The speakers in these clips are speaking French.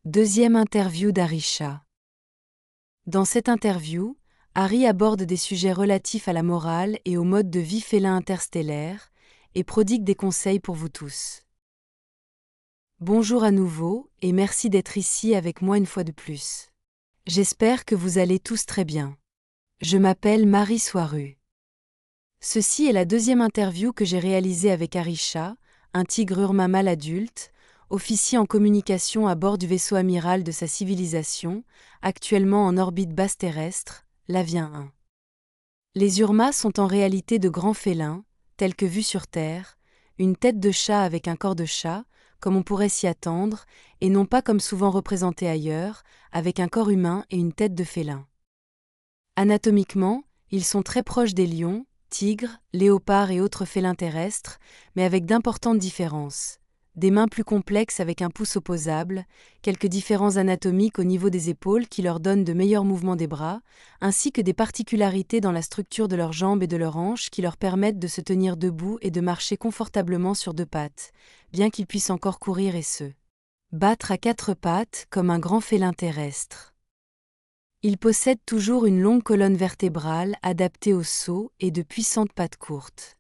Deuxième interview d'Arisha. Dans cette interview, Harry aborde des sujets relatifs à la morale et au mode de vie félin interstellaire, et prodigue des conseils pour vous tous. Bonjour à nouveau, et merci d'être ici avec moi une fois de plus. J'espère que vous allez tous très bien. Je m'appelle Marie Soiru. Ceci est la deuxième interview que j'ai réalisée avec Arisha, un tigre urma mâle adulte, officier en communication à bord du vaisseau amiral de sa civilisation, actuellement en orbite basse terrestre, l'Avien 1. Les urmas sont en réalité de grands félins, tels que vus sur Terre, une tête de chat avec un corps de chat, comme on pourrait s'y attendre, et non pas comme souvent représenté ailleurs, avec un corps humain et une tête de félin. Anatomiquement, ils sont très proches des lions, tigres, léopards et autres félins terrestres, mais avec d'importantes différences. Des mains plus complexes avec un pouce opposable, quelques différences anatomiques au niveau des épaules qui leur donnent de meilleurs mouvements des bras, ainsi que des particularités dans la structure de leurs jambes et de leurs hanches qui leur permettent de se tenir debout et de marcher confortablement sur deux pattes, bien qu'ils puissent encore courir et se battre à quatre pattes comme un grand félin terrestre. Ils possèdent toujours une longue colonne vertébrale adaptée au saut et de puissantes pattes courtes.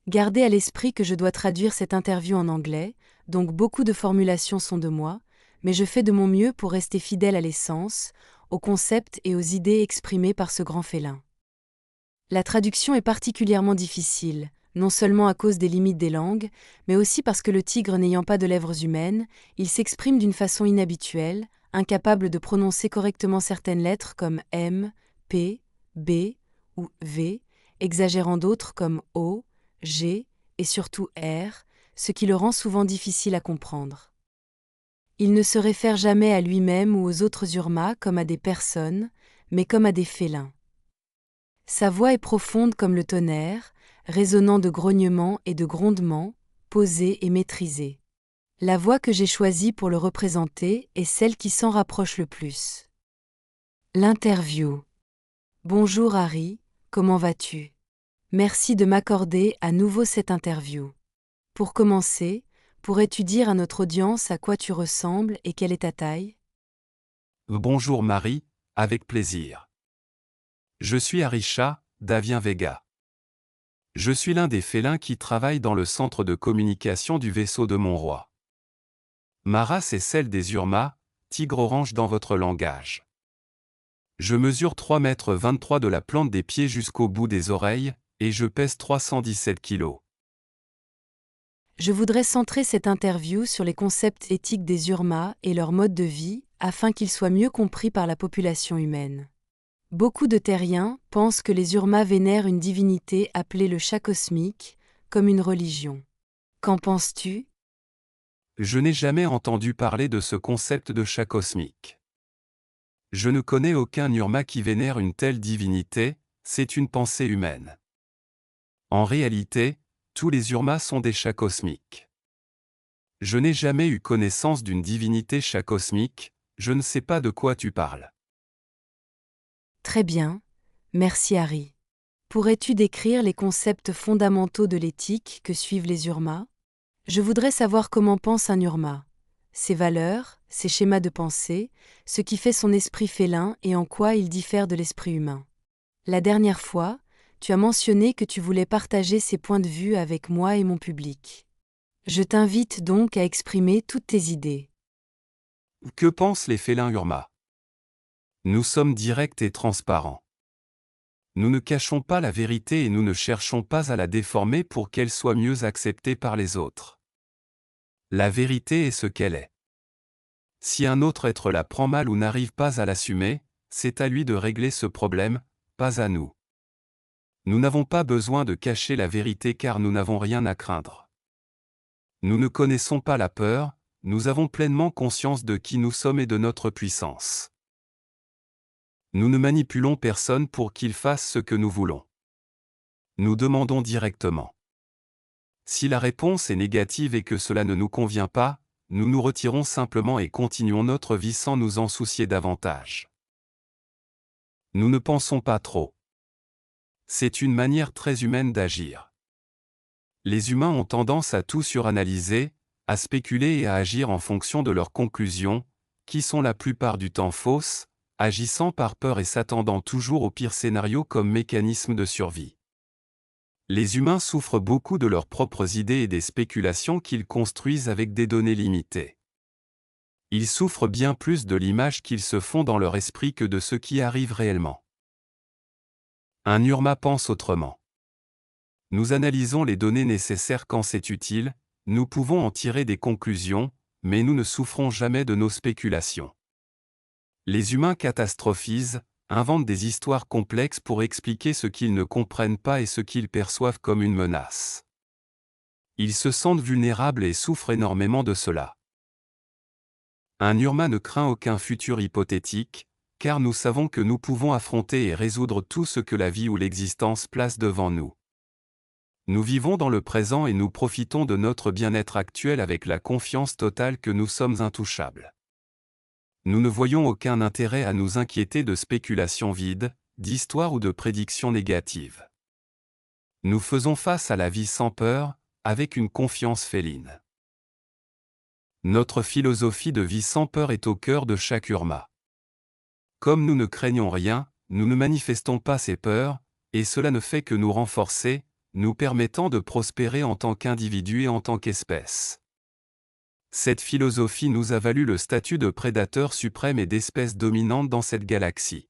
Gardez à l'esprit que je dois traduire cette interview en anglais, donc beaucoup de formulations sont de moi, mais je fais de mon mieux pour rester fidèle à l'essence, aux concepts et aux idées exprimées par ce grand félin. La traduction est particulièrement difficile, non seulement à cause des limites des langues, mais aussi parce que le tigre n'ayant pas de lèvres humaines, il s'exprime d'une façon inhabituelle, incapable de prononcer correctement certaines lettres comme M, P, B ou V, exagérant d'autres comme O, G et surtout R, ce qui le rend souvent difficile à comprendre. Il ne se réfère jamais à lui-même ou aux autres urmas comme à des personnes, mais comme à des félins. Sa voix est profonde comme le tonnerre, résonnant de grognements et de grondements, posée et maîtrisée. La voix que j'ai choisie pour le représenter est celle qui s'en rapproche le plus. L'interview. Bonjour Harry, comment vas-tu? Merci de m'accorder à nouveau cette interview. Pour commencer, pourrais-tu dire à notre audience à quoi tu ressembles et quelle est ta taille? Bonjour Marie, avec plaisir. Je suis Arisha, d'Avien Vega. Je suis l'un des félins qui travaille dans le centre de communication du vaisseau de mon roi. Ma race est celle des urmas, tigre orange dans votre langage. Je mesure 3,23 m de la plante des pieds jusqu'au bout des oreilles, et je pèse 317 kg. Je voudrais centrer cette interview sur les concepts éthiques des urmas et leur mode de vie, afin qu'ils soient mieux compris par la population humaine. Beaucoup de terriens pensent que les urmas vénèrent une divinité appelée le chat cosmique, comme une religion. Qu'en penses-tu? Je n'ai jamais entendu parler de ce concept de chat cosmique. Je ne connais aucun urma qui vénère une telle divinité, c'est une pensée humaine. En réalité, tous les urmas sont des chats cosmiques. Je n'ai jamais eu connaissance d'une divinité chat cosmique, je ne sais pas de quoi tu parles. Très bien, merci Harry. Pourrais-tu décrire les concepts fondamentaux de l'éthique que suivent les urmas? Je voudrais savoir comment pense un urma, ses valeurs, ses schémas de pensée, ce qui fait son esprit félin et en quoi il diffère de l'esprit humain. La dernière fois, tu as mentionné que tu voulais partager ces points de vue avec moi et mon public. Je t'invite donc à exprimer toutes tes idées. Que pensent les félins urmas? Nous sommes directs et transparents. Nous ne cachons pas la vérité et nous ne cherchons pas à la déformer pour qu'elle soit mieux acceptée par les autres. La vérité est ce qu'elle est. Si un autre être la prend mal ou n'arrive pas à l'assumer, c'est à lui de régler ce problème, pas à nous. Nous n'avons pas besoin de cacher la vérité car nous n'avons rien à craindre. Nous ne connaissons pas la peur, nous avons pleinement conscience de qui nous sommes et de notre puissance. Nous ne manipulons personne pour qu'il fasse ce que nous voulons. Nous demandons directement. Si la réponse est négative et que cela ne nous convient pas, nous nous retirons simplement et continuons notre vie sans nous en soucier davantage. Nous ne pensons pas trop. C'est une manière très humaine d'agir. Les humains ont tendance à tout suranalyser, à spéculer et à agir en fonction de leurs conclusions, qui sont la plupart du temps fausses, agissant par peur et s'attendant toujours au pire scénario comme mécanisme de survie. Les humains souffrent beaucoup de leurs propres idées et des spéculations qu'ils construisent avec des données limitées. Ils souffrent bien plus de l'image qu'ils se font dans leur esprit que de ce qui arrive réellement. Un Urma pense autrement. Nous analysons les données nécessaires quand c'est utile, nous pouvons en tirer des conclusions, mais nous ne souffrons jamais de nos spéculations. Les humains catastrophisent, inventent des histoires complexes pour expliquer ce qu'ils ne comprennent pas et ce qu'ils perçoivent comme une menace. Ils se sentent vulnérables et souffrent énormément de cela. Un Urma ne craint aucun futur hypothétique, car nous savons que nous pouvons affronter et résoudre tout ce que la vie ou l'existence place devant nous. Nous vivons dans le présent et nous profitons de notre bien-être actuel avec la confiance totale que nous sommes intouchables. Nous ne voyons aucun intérêt à nous inquiéter de spéculations vides, d'histoires ou de prédictions négatives. Nous faisons face à la vie sans peur, avec une confiance féline. Notre philosophie de vie sans peur est au cœur de chaque Urma. Comme nous ne craignons rien, nous ne manifestons pas ces peurs, et cela ne fait que nous renforcer, nous permettant de prospérer en tant qu'individus et en tant qu'espèce. Cette philosophie nous a valu le statut de prédateur suprême et d'espèce dominante dans cette galaxie.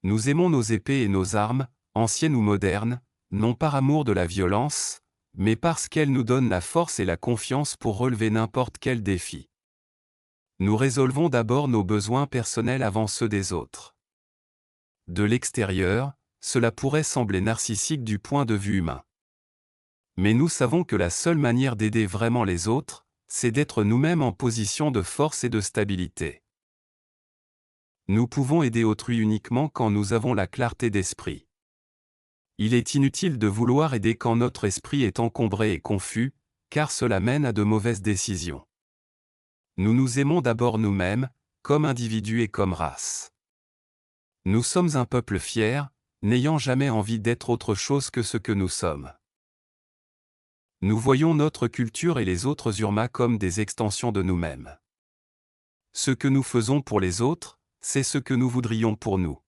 Nous aimons nos épées et nos armes, anciennes ou modernes, non par amour de la violence, mais parce qu'elles nous donnent la force et la confiance pour relever n'importe quel défi. Nous résolvons d'abord nos besoins personnels avant ceux des autres. De l'extérieur, cela pourrait sembler narcissique du point de vue humain. Mais nous savons que la seule manière d'aider vraiment les autres, c'est d'être nous-mêmes en position de force et de stabilité. Nous pouvons aider autrui uniquement quand nous avons la clarté d'esprit. Il est inutile de vouloir aider quand notre esprit est encombré et confus, car cela mène à de mauvaises décisions. Nous nous aimons d'abord nous-mêmes, comme individus et comme race. Nous sommes un peuple fier, n'ayant jamais envie d'être autre chose que ce que nous sommes. Nous voyons notre culture et les autres Urma comme des extensions de nous-mêmes. Ce que nous faisons pour les autres, c'est ce que nous voudrions pour nous.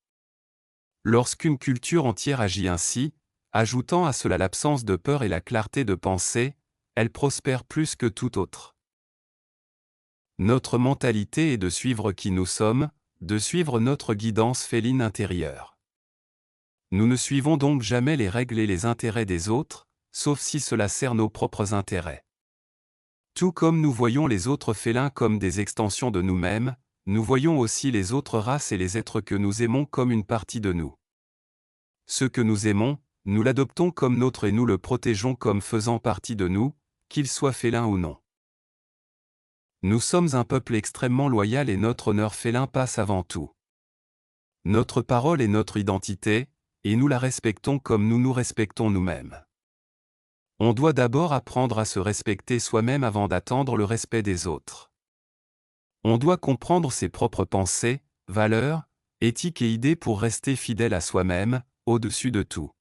Lorsqu'une culture entière agit ainsi, ajoutant à cela l'absence de peur et la clarté de pensée, elle prospère plus que tout autre. Notre mentalité est de suivre qui nous sommes, de suivre notre guidance féline intérieure. Nous ne suivons donc jamais les règles et les intérêts des autres, sauf si cela sert nos propres intérêts. Tout comme nous voyons les autres félins comme des extensions de nous-mêmes, nous voyons aussi les autres races et les êtres que nous aimons comme une partie de nous. Ce que nous aimons, nous l'adoptons comme nôtre et nous le protégeons comme faisant partie de nous, qu'il soit félin ou non. Nous sommes un peuple extrêmement loyal et notre honneur félin passe avant tout. Notre parole est notre identité, et nous la respectons comme nous nous respectons nous-mêmes. On doit d'abord apprendre à se respecter soi-même avant d'attendre le respect des autres. On doit comprendre ses propres pensées, valeurs, éthiques et idées pour rester fidèle à soi-même, au-dessus de tout.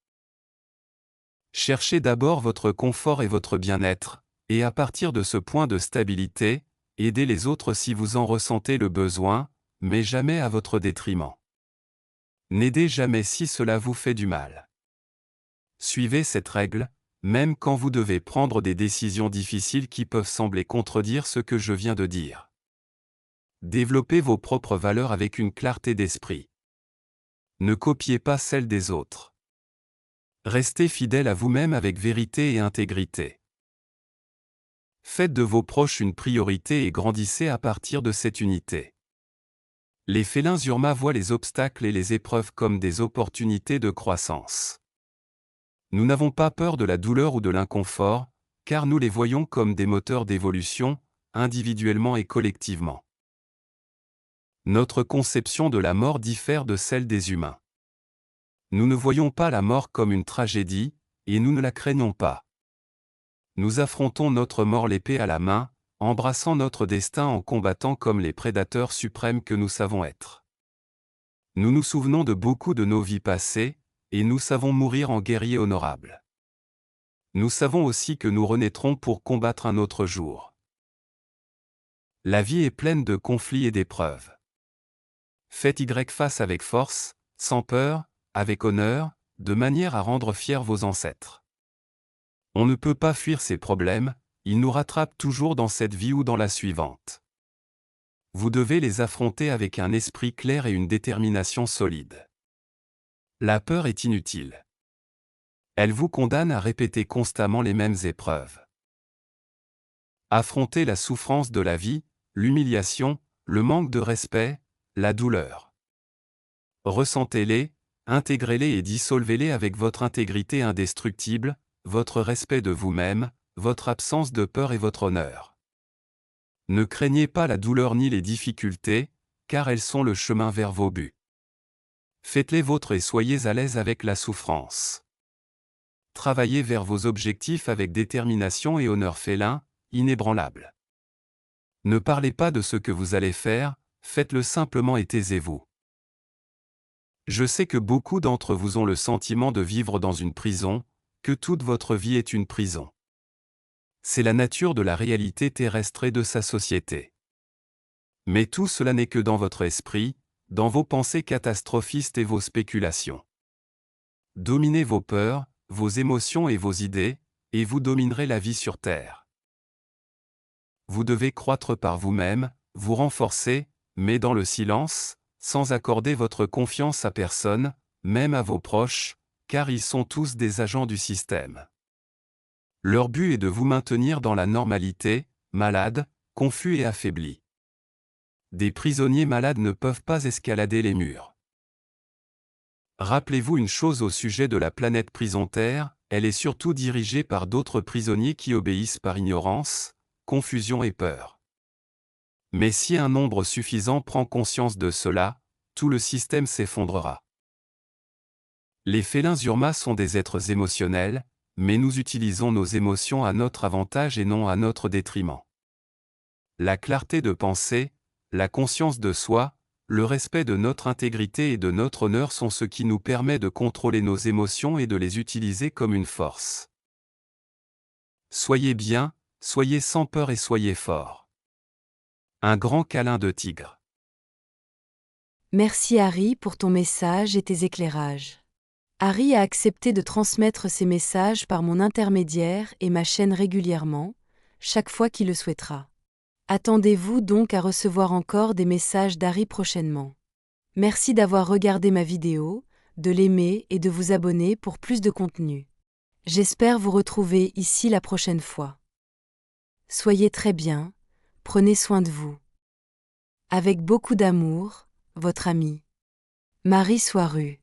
Cherchez d'abord votre confort et votre bien-être, et à partir de ce point de stabilité, aidez les autres si vous en ressentez le besoin, mais jamais à votre détriment. N'aidez jamais si cela vous fait du mal. Suivez cette règle, même quand vous devez prendre des décisions difficiles qui peuvent sembler contredire ce que je viens de dire. Développez vos propres valeurs avec une clarté d'esprit. Ne copiez pas celles des autres. Restez fidèle à vous-même avec vérité et intégrité. Faites de vos proches une priorité et grandissez à partir de cette unité. Les félins Urma voient les obstacles et les épreuves comme des opportunités de croissance. Nous n'avons pas peur de la douleur ou de l'inconfort, car nous les voyons comme des moteurs d'évolution, individuellement et collectivement. Notre conception de la mort diffère de celle des humains. Nous ne voyons pas la mort comme une tragédie, et nous ne la craignons pas. Nous affrontons notre mort l'épée à la main, embrassant notre destin en combattant comme les prédateurs suprêmes que nous savons être. Nous nous souvenons de beaucoup de nos vies passées, et nous savons mourir en guerriers honorables. Nous savons aussi que nous renaîtrons pour combattre un autre jour. La vie est pleine de conflits et d'épreuves. Faites Y face avec force, sans peur, avec honneur, de manière à rendre fiers vos ancêtres. On ne peut pas fuir ces problèmes, ils nous rattrapent toujours dans cette vie ou dans la suivante. Vous devez les affronter avec un esprit clair et une détermination solide. La peur est inutile. Elle vous condamne à répéter constamment les mêmes épreuves. Affrontez la souffrance de la vie, l'humiliation, le manque de respect, la douleur. Ressentez-les, intégrez-les et dissolvez-les avec votre intégrité indestructible, votre respect de vous-même, votre absence de peur et votre honneur. Ne craignez pas la douleur ni les difficultés, car elles sont le chemin vers vos buts. Faites-les vôtres et soyez à l'aise avec la souffrance. Travaillez vers vos objectifs avec détermination et honneur félin, inébranlable. Ne parlez pas de ce que vous allez faire, faites-le simplement et taisez-vous. Je sais que beaucoup d'entre vous ont le sentiment de vivre dans une prison, que toute votre vie est une prison. C'est la nature de la réalité terrestre et de sa société. Mais tout cela n'est que dans votre esprit, dans vos pensées catastrophistes et vos spéculations. Dominez vos peurs, vos émotions et vos idées, et vous dominerez la vie sur Terre. Vous devez croître par vous-même, vous renforcer, mais dans le silence, sans accorder votre confiance à personne, même à vos proches, car ils sont tous des agents du système. Leur but est de vous maintenir dans la normalité, malade, confus et affaibli. Des prisonniers malades ne peuvent pas escalader les murs. Rappelez-vous une chose au sujet de la planète Prison Terre, elle est surtout dirigée par d'autres prisonniers qui obéissent par ignorance, confusion et peur. Mais si un nombre suffisant prend conscience de cela, tout le système s'effondrera. Les félins Urma sont des êtres émotionnels, mais nous utilisons nos émotions à notre avantage et non à notre détriment. La clarté de pensée, la conscience de soi, le respect de notre intégrité et de notre honneur sont ce qui nous permet de contrôler nos émotions et de les utiliser comme une force. Soyez bien, soyez sans peur et soyez forts. Un grand câlin de tigre. Merci Harry pour ton message et tes éclairages. Harry a accepté de transmettre ses messages par mon intermédiaire et ma chaîne régulièrement, chaque fois qu'il le souhaitera. Attendez-vous donc à recevoir encore des messages d'Harry prochainement. Merci d'avoir regardé ma vidéo, de l'aimer et de vous abonner pour plus de contenu. J'espère vous retrouver ici la prochaine fois. Soyez très bien, prenez soin de vous. Avec beaucoup d'amour, votre amie Marie Soiru.